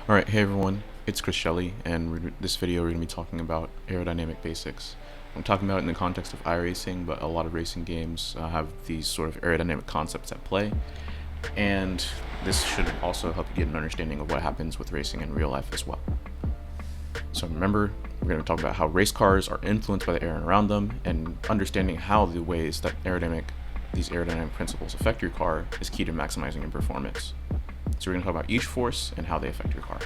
Alright, hey everyone, it's Chris Shelley, and this video we're going to be talking about aerodynamic basics. I'm talking about it in the context of iRacing, but a lot of racing games have these sort of aerodynamic concepts at play, and this should also help you get an understanding of what happens with racing in real life as well. So remember, we're going to talk about how race cars are influenced by the air around them, and understanding how the ways that these aerodynamic principles affect your car is key to maximizing your performance. So we're going to talk about each force and how they affect your car.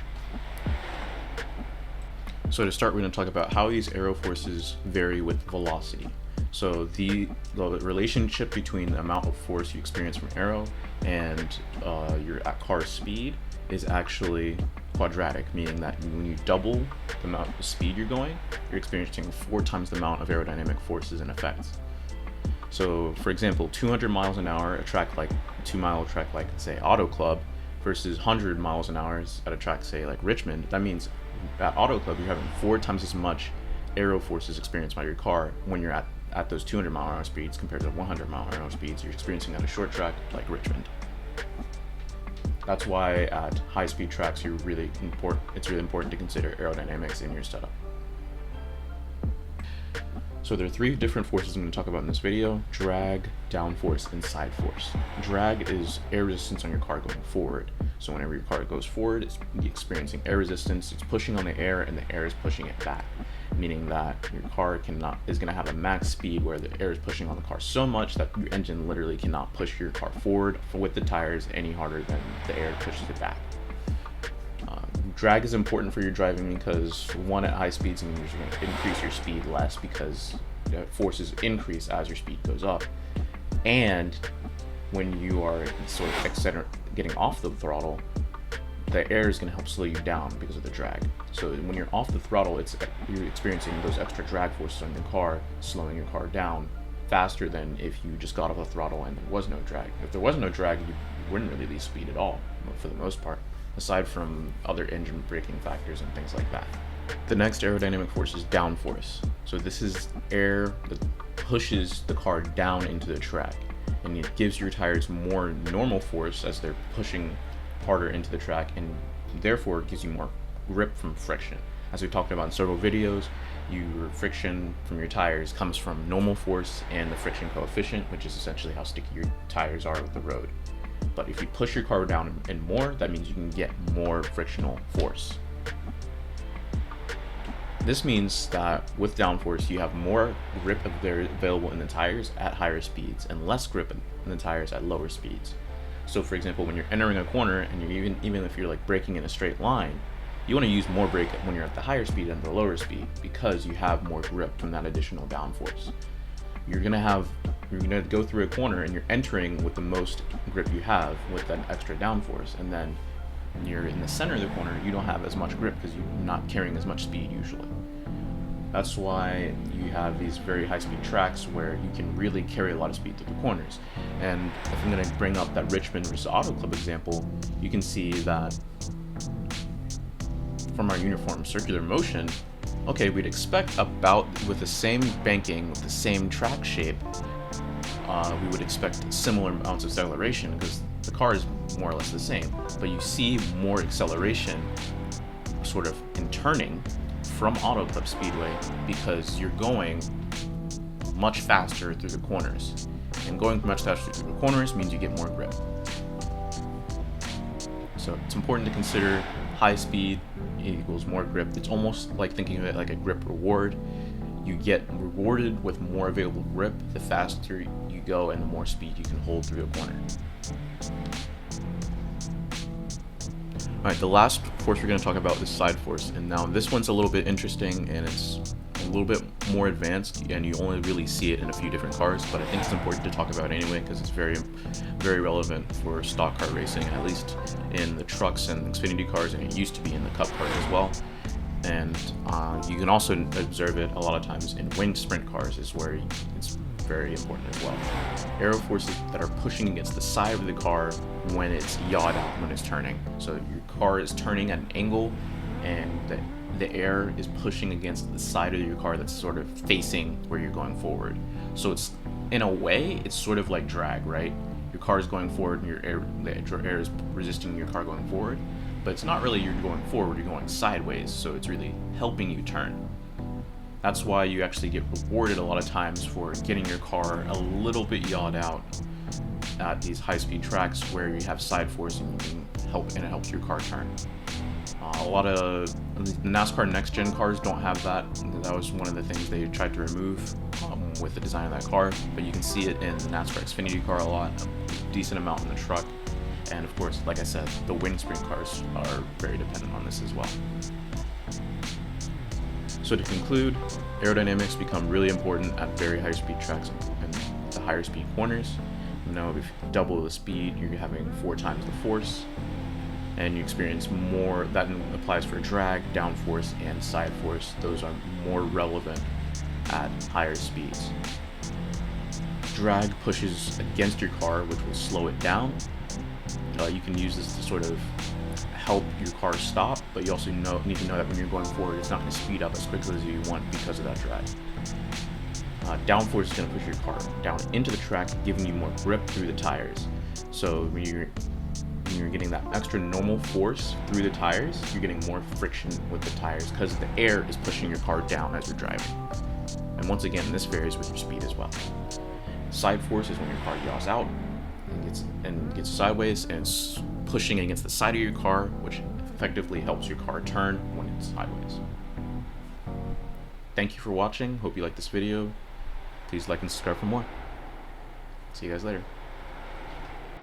So to start, we're going to talk about how these aero forces vary with velocity. So the relationship between the amount of force you experience from aero and your car's speed is actually quadratic, meaning that when you double the amount of speed you're going, you're experiencing 4 times the amount of aerodynamic forces and effects. So for example, 200 miles an hour, a track like 2-mile track like say Auto Club, versus 100 miles an hour at a track say like Richmond, that means at Auto Club you're having 4 times as much aero forces experienced by your car when you're at those 200 mile an hour speeds compared to 100 mile an hour speeds you're experiencing at a short track like Richmond. That's why at high speed tracks it's really important to consider aerodynamics in your setup. So there are 3 different forces I'm going to talk about in this video: drag, downforce, and side force. Drag is air resistance on your car going forward. So whenever your car goes forward, it's experiencing air resistance, it's pushing on the air, and the air is pushing it back, meaning that your car is going to have a max speed where the air is pushing on the car so much that your engine literally cannot push your car forward with the tires any harder than the air pushes it back. Drag is important for your driving because, one, at high speeds means you're going to increase your speed less because the forces increase as your speed goes up. And when you are sort of getting off the throttle, the air is going to help slow you down because of the drag. So when you're off the throttle, you're experiencing those extra drag forces on your car, slowing your car down faster than if you just got off the throttle and there was no drag. If there was no drag, you wouldn't really lose speed at all, for the most part, aside from other engine braking factors and things like that. The next aerodynamic force is downforce. So this is air that pushes the car down into the track, and it gives your tires more normal force as they're pushing harder into the track, and therefore it gives you more grip from friction. As we've talked about in several videos, your friction from your tires comes from normal force and the friction coefficient, which is essentially how sticky your tires are with the road. But if you push your car down and more, that means you can get more frictional force. This means that with downforce, you have more grip available in the tires at higher speeds and less grip in the tires at lower speeds. So for example, when you're entering a corner and you're even if you're like braking in a straight line, you want to use more brake when you're at the higher speed than the lower speed because you have more grip from that additional downforce. You're gonna go through a corner and you're entering with the most grip you have with that extra downforce, and then when you're in the center of the corner, you don't have as much grip because you're not carrying as much speed usually. That's why you have these very high-speed tracks where you can really carry a lot of speed through the corners. And if I'm going to bring up that Richmond versus Auto Club example, you can see that from our uniform circular motion, okay, we'd expect about with the same banking, with the same track shape, we would expect similar amounts of acceleration because the car is more or less the same. But you see more acceleration sort of in turning from Auto Club Speedway because you're going much faster through the corners. And going much faster through the corners means you get more grip. So it's important to consider high speed equals more grip. It's almost like thinking of it like a grip reward. You get rewarded with more available grip the faster you go and the more speed you can hold through a corner. Alright, the last force we're going to talk about is side force, and now this one's a little bit interesting and it's a little bit more advanced and you only really see it in a few different cars, but I think it's important to talk about it anyway because it's very, very relevant for stock car racing, at least in the trucks and Xfinity cars, and it used to be in the Cup cars as well. And you can also observe it a lot of times in winged sprint cars is where it's very important as well. Aero forces that are pushing against the side of the car when it's yawed out, when it's turning. So your car is turning at an angle and the air is pushing against the side of your car that's sort of facing where you're going forward. So it's, in a way, it's sort of like drag, right? Your car is going forward and the air is resisting your car going forward. but it's not really you're going forward, you're going sideways, so it's really helping you turn. That's why you actually get rewarded a lot of times for getting your car a little bit yawed out at these high-speed tracks where you have side force and you can help, and it helps your car turn. A lot of NASCAR next-gen cars don't have that. That was one of the things they tried to remove with the design of that car, but you can see it in the NASCAR Xfinity car a lot, a decent amount in the truck, and of course, like I said, the windscreen cars are very dependent on this as well. So to conclude, aerodynamics become really important at very high speed tracks and the higher speed corners. You know, if you double the speed, you're having 4 times the force, and you experience more. That applies for drag, downforce, and side force. Those are more relevant at higher speeds. Drag pushes against your car, which will slow it down. You can use this to sort of help your car stop, but you also need to know that when you're going forward, it's not going to speed up as quickly as you want because of that drag. Downforce is going to push your car down into the track, giving you more grip through the tires. So when you're getting that extra normal force through the tires, you're getting more friction with the tires because the air is pushing your car down as you're driving. And once again, this varies with your speed as well. Side force is when your car yaws out and gets sideways, and it's pushing against the side of your car, which effectively helps your car turn when it's sideways. Thank you for watching. Hope you liked this video. Please like and subscribe for more. See you guys later.